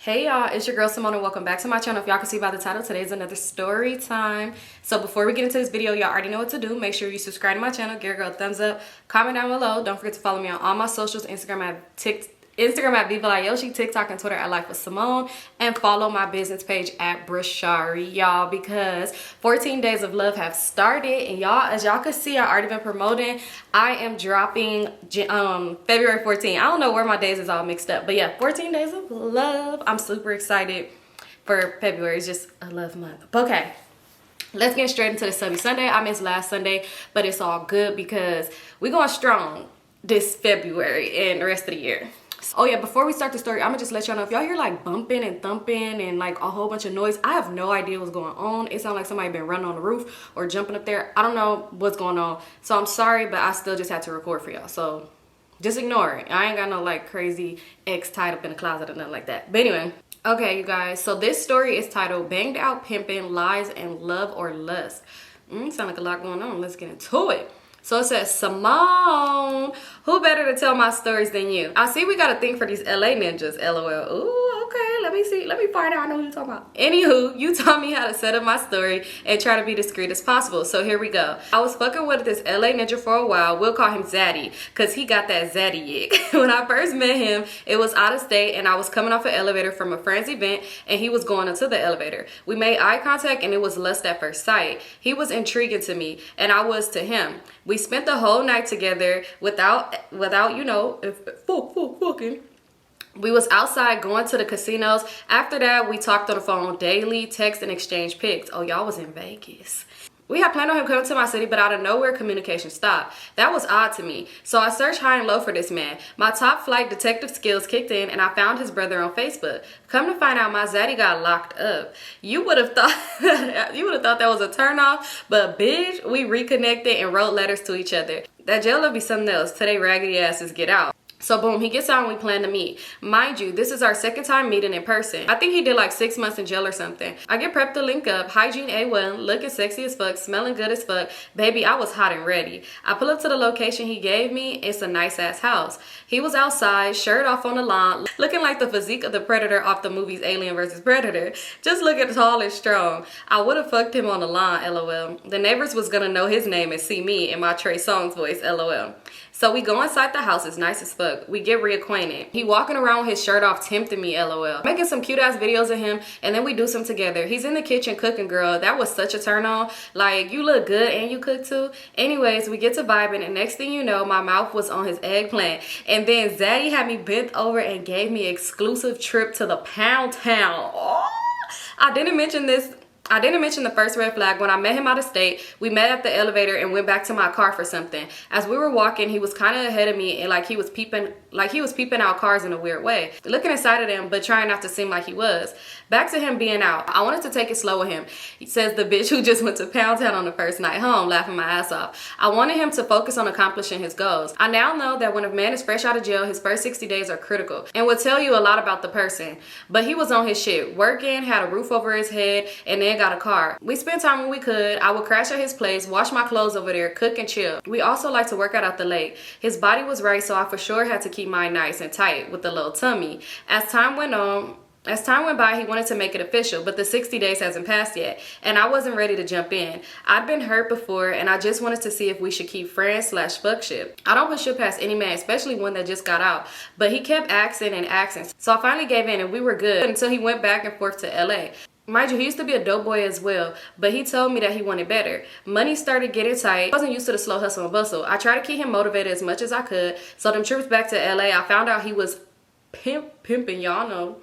Hey y'all, it's your girl Symone and welcome back to my channel. If y'all can see by the title, today's another story time. So before we get into this video, y'all already know what to do. Make sure you subscribe to my channel, give a girl a thumbs up, comment down below. Don't forget to follow me on all my socials, Instagram at Vivalayoshii, TikTok and Twitter at LifeWithSymone, and follow my business page at Brishari, y'all, because 14 days of love have started. And y'all, as y'all can see, I already been promoting. I am dropping February 14th. I don't know where my days is all mixed up, but yeah, 14 days of love. I'm super excited for February. It's just a love month. But okay, let's get straight into the Subbie Sunday. I missed last Sunday, but it's all good because we're going strong this February and the rest of the year. Oh yeah, before we start the story, I'm gonna just let y'all know, if y'all hear like bumping and thumping and like a whole bunch of noise, I have no idea what's going on. It sounds like somebody been running on the roof or jumping up there. I don't know what's going on, so I'm sorry, but I still just had to record for y'all, so just ignore it. I ain't got no like crazy ex tied up in the closet or nothing like that. But anyway, okay you guys, so this story is titled Banged Out Pimpin' Lies and Love or Lust. Sound like a lot going on. Let's get into it. So it says, Symone, who better to tell my stories than you? I see we got a thing for these LA ninjas, LOL. Ooh, okay, let me see. Let me find out. I know who you're talking about. Anywho, you taught me how to set up my story and try to be discreet as possible. So here we go. I was fucking with this LA ninja for a while. We'll call him Zaddy, because he got that Zaddy yick. When I first met him, it was out of state and I was coming off an elevator from a friend's event and he was going into the elevator. We made eye contact and it was lust at first sight. He was intriguing to me and I was to him. We spent the whole night together without you know, fucking. We was outside going to the casinos. After that, we talked on the phone daily, text and exchanged pics. Oh, y'all was in Vegas. We had planned on him coming to my city, but out of nowhere, communication stopped. That was odd to me. So I searched high and low for this man. My top flight detective skills kicked in and I found his brother on Facebook. Come to find out, my zaddy got locked up. You would have thought that was a turnoff, but bitch, we reconnected and wrote letters to each other. That jail will be something else till they raggedy asses get out. So boom, he gets out and we plan to meet. Mind you, this is our second time meeting in person. I think he did like 6 months in jail or something. I get prepped to link up, hygiene A1, looking sexy as fuck, smelling good as fuck. Baby, I was hot and ready. I pull up to the location he gave me. It's a nice ass house. He was outside, shirt off on the lawn, looking like the physique of the Predator off the movies Alien vs. Predator. Just looking tall and strong. I would have fucked him on the lawn, LOL. The neighbors was gonna know his name and see me in my Trey Songz voice, LOL. So we go inside the house, it's nice as fuck. We get reacquainted. He walking around with his shirt off, tempting me, LOL. Making some cute ass videos of him, and then we do some together. He's in the kitchen cooking, girl. That was such a turn on. Like, you look good and you cook too. Anyways, we get to vibing, and next thing you know, my mouth was on his eggplant. And then Zaddy had me bent over and gave me exclusive trip to the Pound Town. Oh, I didn't mention the first red flag. When I met him out of state, we met at the elevator and went back to my car for something. As we were walking, he was kind of ahead of me and like he was peeping out cars in a weird way. Looking inside of them, but trying not to seem like he was. Back to him being out. I wanted to take it slow with him. He says the bitch who just went to Pound Town on the first night home, laughing my ass off. I wanted him to focus on accomplishing his goals. I now know that when a man is fresh out of jail, his first 60 days are critical and will tell you a lot about the person. But he was on his shit, working, had a roof over his head, and then got a car. We spent time when we could. I would crash at his place, wash my clothes over there, cook and chill. We also like to work out at the lake. His body was right, so I for sure had to keep mine nice and tight with the little tummy. As time went by, he wanted to make it official, but the 60 days hasn't passed yet, and I wasn't ready to jump in. I'd been hurt before, and I just wanted to see if we should keep friends/fuck shit. I don't put shit past any man, especially one that just got out, but he kept asking and asking, so I finally gave in, and we were good until he went back and forth to LA. Mind you, he used to be a dope boy as well, but he told me that he wanted better. Money started getting tight. I wasn't used to the slow hustle and bustle. I tried to keep him motivated as much as I could. So them trips back to LA, I found out he was pimping, y'all know.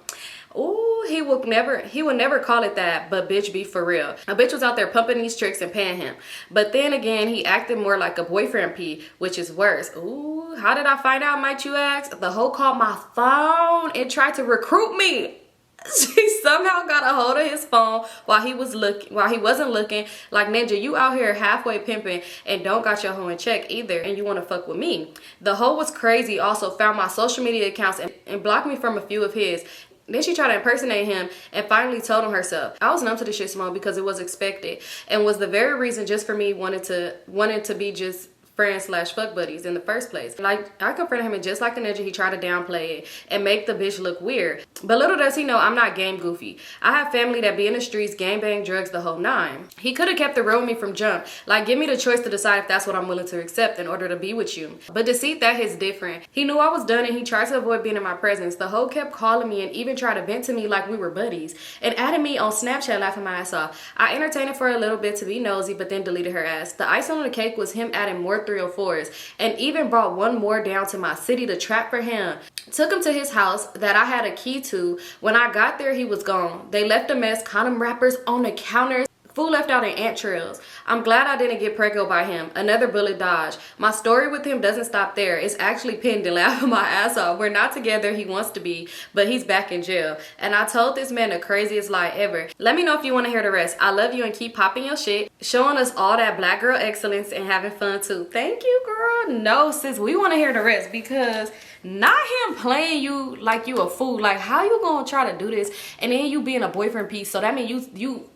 Ooh, he would never call it that, but bitch, be for real. A bitch was out there pumping these tricks and paying him. But then again, he acted more like a boyfriend P, which is worse. Ooh, how did I find out, might you ask? The hoe called my phone and tried to recruit me. She somehow got a hold of his phone while he wasn't looking. Like, ninja, you out here halfway pimping and don't got your hoe in check either, and you want to fuck with me. The hoe was crazy. Also found my social media accounts and blocked me from a few of his. Then she tried to impersonate him and finally told him herself. I was numb to the shit, Symone, because it was expected and was the very reason just for me wanted to be just friends slash fuck buddies in the first place. Like, I confronted him, and just like the ninja, he tried to downplay it and make the bitch look weird. But little does he know, I'm not game goofy. I have family that be in the streets, gang bang, drugs, the whole nine. He could have kept the real with me from jump. Like, give me the choice to decide if that's what I'm willing to accept in order to be with you. But deceit, that hits different. He knew I was done, and he tried to avoid being in my presence. The hoe kept calling me and even tried to vent to me like we were buddies, and added me on Snapchat laughing my ass off. I entertained it for a little bit to be nosy, but then deleted her ass. The icing on the cake was him adding more 304s, and even brought one more down to my city to trap for him. Took him to his house that I had a key to. When I got there, he was gone. They left a mess, condom wrappers on the counters. Food left out in ant trails. I'm glad I didn't get preggo by him. Another bullet dodge. My story with him doesn't stop there. It's actually pinned and laughing my ass off. We're not together, he wants to be, but he's back in jail. And I told this man the craziest lie ever. Let me know if you want to hear the rest. I love you, and keep popping your shit. Showing us all that black girl excellence and having fun too. Thank you, girl. No, sis, we want to hear the rest, because not him playing you like you a fool. Like, how you gonna try to do this and then you being a boyfriend piece? So that means you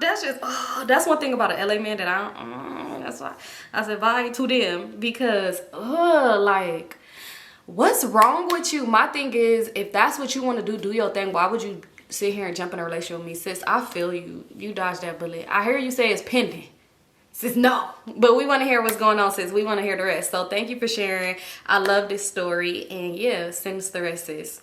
that's just, that's one thing about an LA man that I don't, that's why I said bye to them, because like, what's wrong with you? My thing is, if that's what you want to do your thing. Why would you sit here and jump in a relationship with me? Sis, I feel you dodged that bullet. I hear you say it's pending. Sis, no, but we want to hear what's going on, sis. We want to hear the rest. So thank you for sharing. I love this story, and yeah, send us the rest, sis.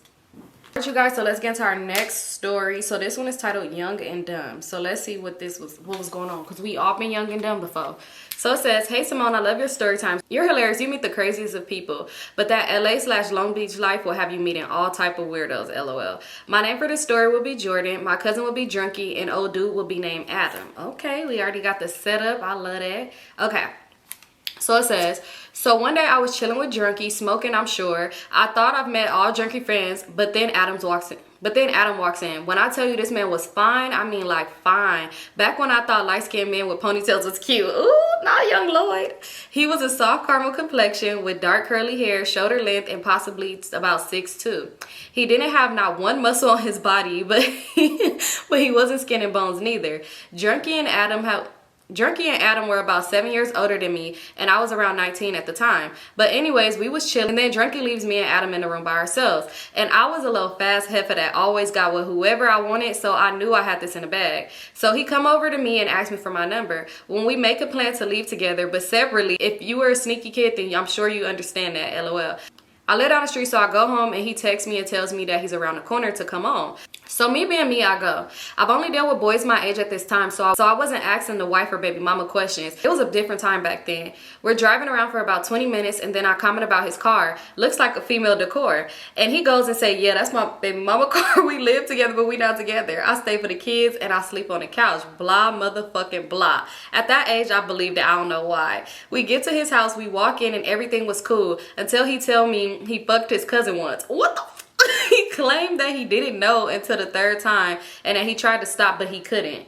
Alright, you guys, so let's get into our next story. So this one is titled Young and Dumb. So let's see what was going on, because we all been young and dumb before. So it says, hey Symone, I love your story times. You're hilarious. You meet the craziest of people, but that LA/Long Beach life will have you meeting all type of weirdos, LOL. My name for this story will be Jordan. My cousin will be Drunky, and old dude will be named Adam. Okay, we already got the setup. I love that. Okay. So it says, so one day I was chilling with Drunky, smoking, I'm sure. I thought I've met all Drunky friends, but then Adam walks in. When I tell you this man was fine, I mean like fine. Back when I thought light-skinned men with ponytails was cute. Ooh, not young Lloyd. He was a soft caramel complexion with dark curly hair, shoulder length, and possibly about 6'2". He didn't have not one muscle on his body, but he wasn't skin and bones neither. Drunky and Adam were about 7 years older than me, and I was around 19 at the time. But anyways, we was chilling, and then Drunky leaves me and Adam in the room by ourselves. And I was a little fast heifer that always got with whoever I wanted, so I knew I had this in the bag. So he come over to me and asked me for my number. When we make a plan to leave together, but separately, if you were a sneaky kid, then I'm sure you understand that, LOL. I live down the street, so I go home, and he texts me and tells me that he's around the corner to come on. So me being me, I go. I've only dealt with boys my age at this time, so I wasn't asking the wife or baby mama questions. It was a different time back then. We're driving around for about 20 minutes, and then I comment about his car. Looks like a female decor. And he goes and say, yeah, that's my baby mama car. We live together, but we not together. I stay for the kids, and I sleep on the couch. Blah, motherfucking blah. At that age, I believed it. I don't know why. We get to his house, we walk in, and everything was cool until he tell me he fucked his cousin once. What the fuck? He claimed that he didn't know until the third time, and that he tried to stop, but he couldn't.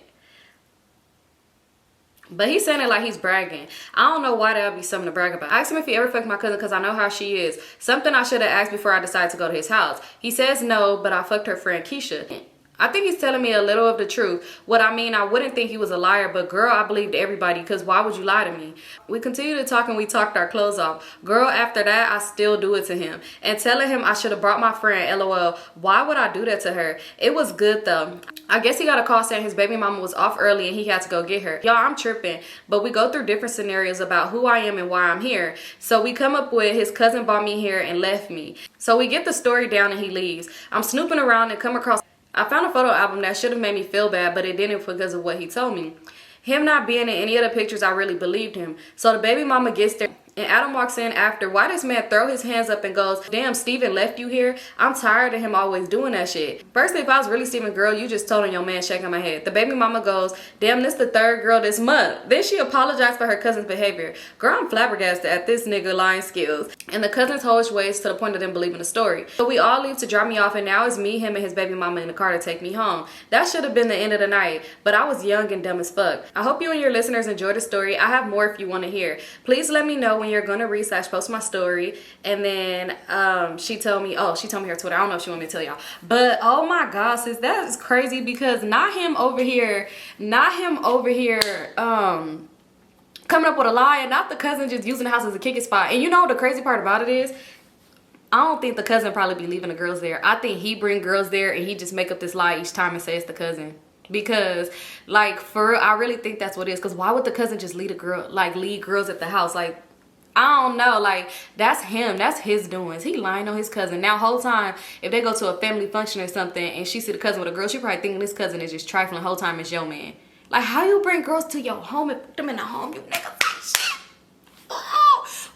But he's saying it like he's bragging. I don't know why that would be something to brag about. I asked him if he ever fucked my cousin because I know how she is. Something I should have asked before I decided to go to his house. He says no, but I fucked her friend Keisha. I think he's telling me a little of the truth. What I mean, I wouldn't think he was a liar, but girl, I believed everybody, because why would you lie to me? We continued to talk, and we talked our clothes off. Girl, after that, I still do it to him. And telling him I should have brought my friend, LOL. Why would I do that to her? It was good though. I guess he got a call saying his baby mama was off early and he had to go get her. Y'all, I'm tripping, but we go through different scenarios about who I am and why I'm here. So we come up with his cousin brought me here and left me. So we get the story down and he leaves. I'm snooping around and come across, I found a photo album that should have made me feel bad, but it didn't because of what he told me. Him not being in any of the pictures, I really believed him. So the baby mama gets there, and Adam walks in after. Why this man throw his hands up and goes, damn, Steven left you here? I'm tired of him always doing that shit. Firstly, if I was really Steven, girl, you just told on your man, shaking my head. The baby mama goes, damn, this the third girl this month. Then she apologized for her cousin's behavior. Girl, I'm flabbergasted at this nigga lying skills. And the cousin's hoish ways to the point of them believing the story. So we all leave to drop me off, and now it's me, him, and his baby mama in the car to take me home. That should have been the end of the night, but I was young and dumb as fuck. I hope you and your listeners enjoy the story. I have more if you want to hear. Please let me know when you're going to read/post my story. And then she told me her Twitter. I don't know if she want me to tell y'all, but oh my god, sis, that is crazy, because not him over here coming up with a lie, and not the cousin just using the house as a kicking spot. And you know the crazy part about it is, I don't think the cousin probably be leaving the girls there. I think he bring girls there and he just make up this lie each time and say it's the cousin. Because like for real, I really think that's what it is. Because why would the cousin just leave leave girls at the house? Like, I don't know, like that's him, that's his doings. He lying on his cousin. Now whole time if they go to a family function or something and she see the cousin with a girl, she probably thinking this cousin is just trifling. Whole time it's your man. Like, how you bring girls to your home and put them in the home, you niggas?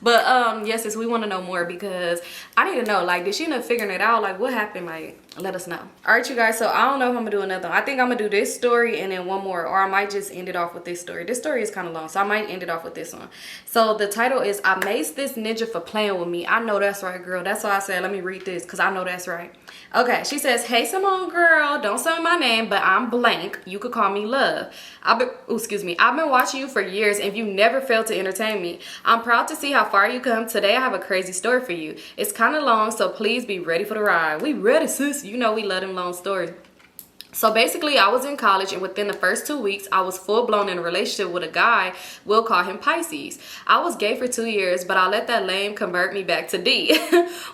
But yes, we want to know more, because I need to know, like, did she end up figuring it out? Like, what happened? Like, let us know. All right, you guys, so I don't know if I'm gonna do another one. I think I'm gonna do this story and then one more, or I might just end it off with this story. This story is kind of long, so I might end it off with this one. So the title is, I maced this ninja for playing with me. I know that's right, girl. That's why I said let me read this, because I know that's right. Okay, she says, hey Symone girl, don't say my name, but I'm blank. You could call me Love. I've been watching you for years and you never failed to entertain me. I'm proud to see how far you come. Today I have a crazy story for you. It's kind of long, so please be ready for the ride. We ready, sis. You know we love them long stories. So basically, I was in college, and within the first 2 weeks, I was full-blown in a relationship with a guy. We'll call him Pisces. I was gay for 2 years, but I let that lame convert me back to D.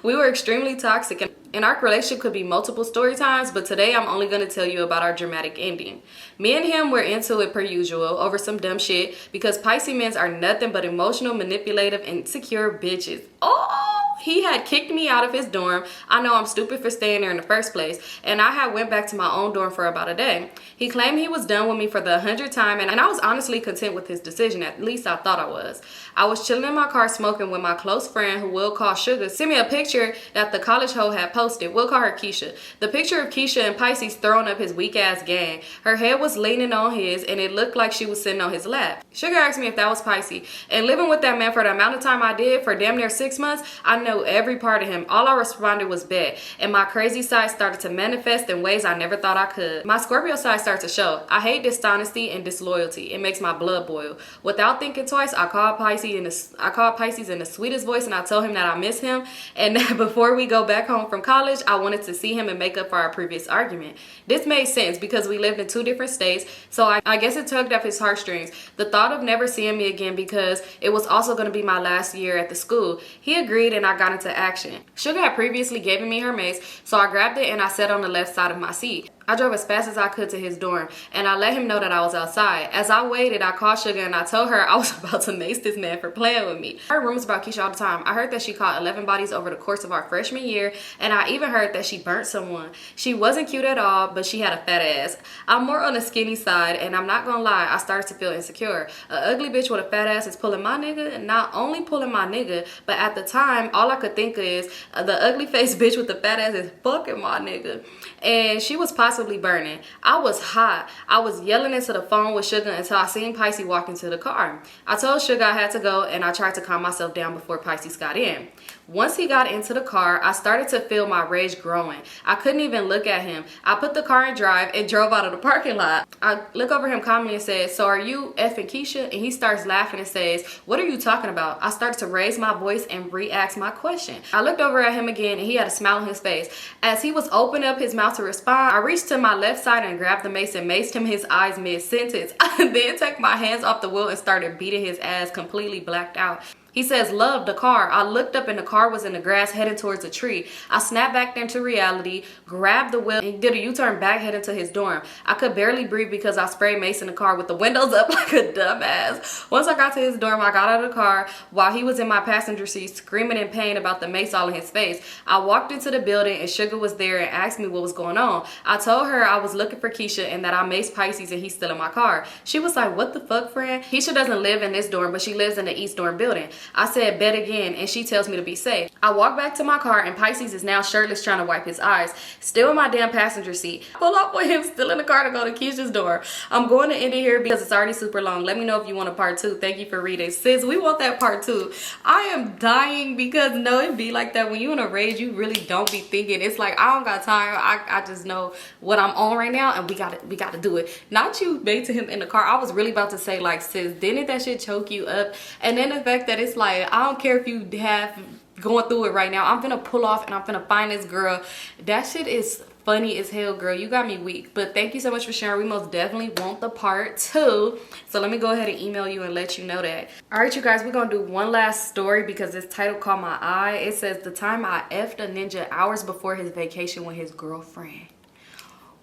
We were extremely toxic, and our relationship could be multiple story times, but today I'm only going to tell you about our dramatic ending. Me and him were into it per usual over some dumb shit, because Pisces men are nothing but emotional, manipulative, insecure bitches. Oh! He had kicked me out of his dorm. I know I'm stupid for staying there in the first place, and I had went back to my own dorm for about a day. He claimed he was done with me for the 100th time, and I was honestly content with his decision. At least I thought I was. I was chilling in my car smoking when my close friend, who we'll call Sugar, sent me a picture that the college hoe had posted. We'll call her Keisha. The picture of Keisha and Pisces throwing up his weak ass gang. Her head was leaning on his, and it looked like she was sitting on his lap. Sugar asked me if that was Pisces, and living with that man for the amount of time I did, for damn near 6 months, I know every part of him. All I responded was bet, and my crazy side started to manifest in ways I never thought I could. My Scorpio side started to show. I hate dishonesty and disloyalty. It makes my blood boil. Without thinking twice, I called Pisces in the sweetest voice, and I told him that I miss him, and that before we go back home from college, I wanted to see him and make up for our previous argument. This made sense because we lived in 2 different states, so I guess it tugged up his heartstrings. The thought of never seeing me again, because it was also going to be my last year at the school. He agreed, and I got into action. Sugar had previously given me her mace, so I grabbed it and I sat on the left side of my seat. I drove as fast as I could to his dorm, and I let him know that I was outside. As I waited, I called Sugar and I told her I was about to mace this man for playing with me. I heard rumors about Keisha all the time. I heard that she caught 11 bodies over the course of our freshman year, and I even heard that she burnt someone. She wasn't cute at all, but she had a fat ass. I'm more on the skinny side, and I'm not gonna lie, I started to feel insecure. An ugly bitch with a fat ass is pulling my nigga, and not only pulling my nigga, but at the time, all I could think is the ugly face bitch with the fat ass is fucking my nigga. And she was possibly burning. I was hot. I was yelling into the phone with Sugar until I seen Pisces walk into the car. I told Sugar I had to go, and I tried to calm myself down before Pisces got in. Once he got into the car, I started to feel my rage growing. I couldn't even look at him. I put the car in drive and drove out of the parking lot. I look over him calmly and said, so are you effing Keisha? And he starts laughing and says, what are you talking about? I started to raise my voice and re-ask my question. I looked over at him again, and he had a smile on his face. As he was opening up his mouth to respond, I reached to my left side and grabbed the mace and maced him his eyes mid-sentence. I then took my hands off the wheel and started beating his ass, completely blacked out. He says, love, the car. I looked up and the car was in the grass heading towards a tree. I snapped back into reality, grabbed the wheel, and did a U-turn back heading to his dorm. I could barely breathe because I sprayed mace in the car with the windows up like a dumbass. Once I got to his dorm, I got out of the car while he was in my passenger seat screaming in pain about the mace all in his face. I walked into the building and Sugar was there and asked me what was going on. I told her I was looking for Keisha and that I maced Pisces and he's still in my car. She was like, what the fuck, friend? Keisha doesn't live in this dorm, but she lives in the East dorm building. I said, bet again, and she tells me to be safe. I walk back to my car and Pisces is now shirtless trying to wipe his eyes, still in my damn passenger seat. I pull up with him still in the car to go to Keisha's door. I'm going to end it here because it's already super long. Let me know if you want a part 2. Thank you for reading. Sis, we want that part 2. I am dying because no, it be like that when you in a rage, you really don't be thinking. It's like, I don't got time. I just know what I'm on right now and we gotta do it. Not you made to him in the car. I was really about to say, like, sis, didn't that shit choke you up? And then the fact that it's like, I don't care if you have going through it right now. I'm gonna pull off and I'm gonna find this girl. That shit is funny as hell, girl. You got me weak. But thank you so much for sharing. We most definitely want the part 2. So let me go ahead and email you and let you know that. All right, you guys, we're gonna do one last story because this title caught my eye. It says, the time I effed a ninja hours before his vacation with his girlfriend.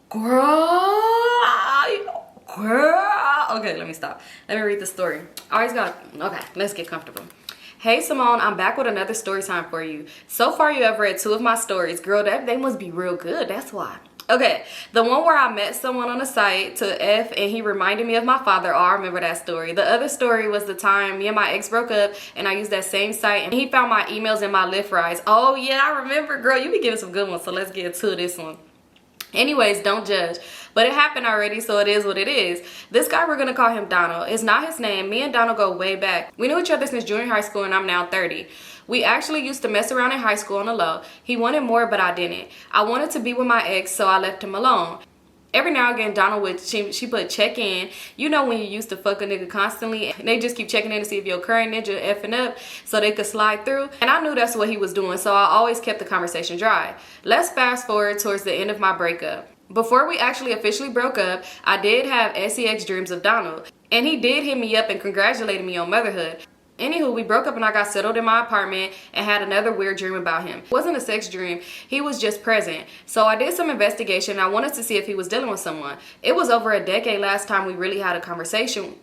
Girl. Okay, let me stop. Let me read the story. Okay, let's get comfortable. Hey Symone, I'm back with another story time for you. So far you have read 2 of my stories. Girl, they must be real good, that's why. Okay, the one where I met someone on the site to F and he reminded me of my father. Oh, I remember that story. The other story was the time me and my ex broke up and I used that same site and he found my emails and my Lyft rides. Oh yeah, I remember, girl. You be giving some good ones, so let's get to this one. Anyways, don't judge. But it happened already, so it is what it is. This guy, we're going to call him Donald. It's not his name. Me and Donald go way back. We knew each other since junior high school, and I'm now 30. We actually used to mess around in high school on the low. He wanted more, but I didn't. I wanted to be with my ex, so I left him alone. Every now and again, Donald would, she put check in. You know when you used to fuck a nigga constantly, and they just keep checking in to see if your current ninja effing up so they could slide through. And I knew that's what he was doing, so I always kept the conversation dry. Let's fast forward towards the end of my breakup. Before we actually officially broke up, I did have sex dreams of Donald. And he did hit me up and congratulated me on motherhood. Anywho, we broke up and I got settled in my apartment and had another weird dream about him. It wasn't a sex dream, he was just present. So I did some investigation and I wanted to see if he was dealing with someone. It was over a decade last time I really had a conversation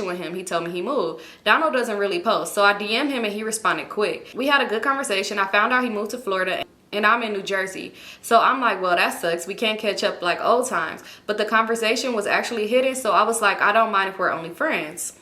with him. He told me he moved. Donald doesn't really post, so I DM'd him and he responded quick. We had a good conversation. I found out he moved to Florida and I'm in New Jersey. So I'm like, well, that sucks. We can't catch up like old times. But the conversation was actually hidden, so I was like, I don't mind if we're only friends.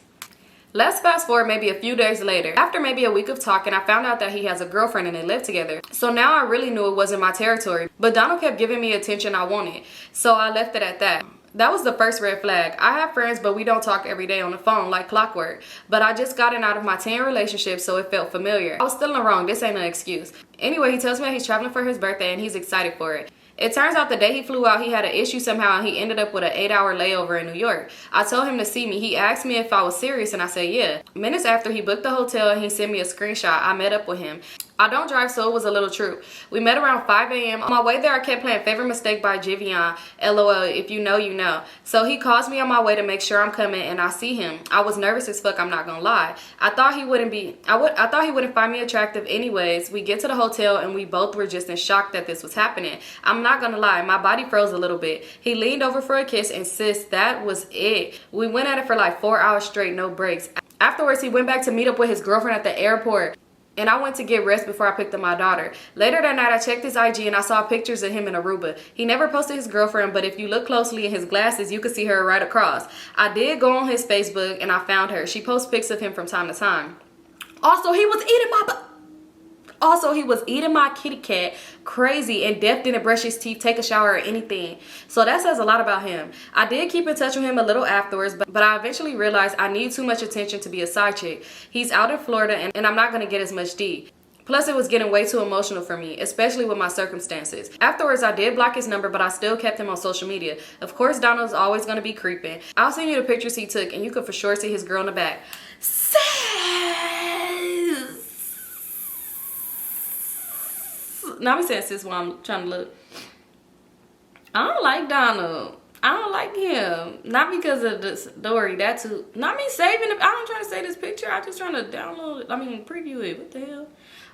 Let's fast forward maybe a few days later. After maybe a week of talking, I found out that he has a girlfriend and they live together. So now I really knew it wasn't my territory. But Donald kept giving me attention I wanted. So I left it at that. That was the first red flag. I have friends, but we don't talk every day on the phone like clockwork. But I just gotten out of my 10 relationship, so it felt familiar. I was still in the wrong. This ain't an excuse. Anyway, he tells me that he's traveling for his birthday and he's excited for it. It turns out the day he flew out, he had an issue somehow and he ended up with an 8-hour layover in New York. I told him to see me. He asked me if I was serious and I said yeah. Minutes after, he booked the hotel and he sent me a screenshot. I met up with him. I don't drive, so it was a little true. We met around 5 a.m. On my way there, I kept playing Favorite Mistake by Jivion. LOL, if you know, you know. So he calls me on my way to make sure I'm coming and I see him. I was nervous as fuck, I'm not gonna lie. I thought he wouldn't find me attractive anyways. We get to the hotel and we both were just in shock that this was happening. I'm not gonna lie, my body froze a little bit. He leaned over for a kiss and sis, that was it. We went at it for like 4 hours straight, no breaks. Afterwards, he went back to meet up with his girlfriend at the airport. And I went to get rest before I picked up my daughter. Later that night, I checked his IG and I saw pictures of him in Aruba. He never posted his girlfriend, but if you look closely in his glasses, you could see her right across. I did go on his Facebook and I found her. She posts pics of him from time to time. Also, he was eating my kitty cat crazy and Def didn't brush his teeth, take a shower, or anything. So that says a lot about him. I did keep in touch with him a little afterwards, but I eventually realized I need too much attention to be a side chick. He's out in Florida and I'm not going to get as much D. Plus, it was getting way too emotional for me, especially with my circumstances. Afterwards, I did block his number, but I still kept him on social media. Of course, Donald's always going to be creeping. I'll send you the pictures he took and you could for sure see his girl in the back. Now I'm saying sis while I'm trying to look. I don't like Donald. I don't like him. Not because of the story. That too. Not me saving it. I'm trying to save this picture. I'm just trying to download it. I mean, preview it. What the hell?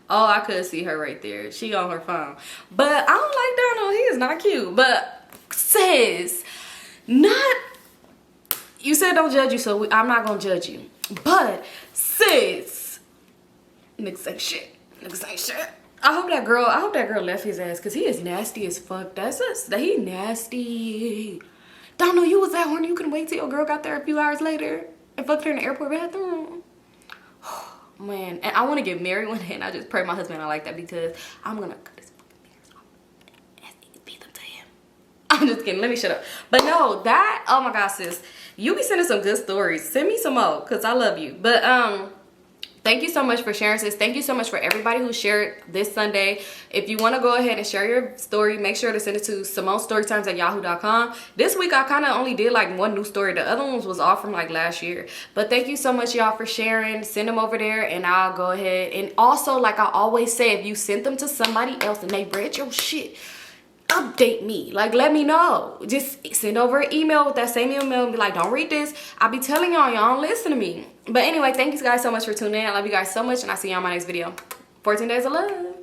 Oh, I could see her right there. She on her phone. But I don't like Donald. He is not cute. But sis, not. You said don't judge you, so I'm not gonna judge you. But sis, niggas ain't shit. Niggas ain't shit. I hope that girl left his ass because he is nasty as fuck. He nasty. Don't know you was that horny. You couldn't wait till your girl got there a few hours later and fucked her in the airport bathroom. Man, and I want to get married one day and I just pray my husband I like that because I'm gonna cut his fucking fingers off and feed them to him. I'm just kidding. Let me shut up. But no, that, oh my gosh, sis. You be sending some good stories. Send me some more because I love you. But thank you so much for sharing, sis. Thank you so much for everybody who shared this Sunday. If you want to go ahead and share your story, make sure to send it to Symonestorytimes@yahoo.com. This week, I kind of only did like one new story. The other ones was all from like last year. But thank you so much, y'all, for sharing. Send them over there and I'll go ahead. And also, like I always say, if you sent them to somebody else and they read your shit, update me. Like, let me know. Just send over an email with that same email and be like, don't read this. I'll be telling y'all don't listen to me. But anyway, thank you guys so much for tuning in. I love you guys so much, and I'll see you on my next video. 14 days of love.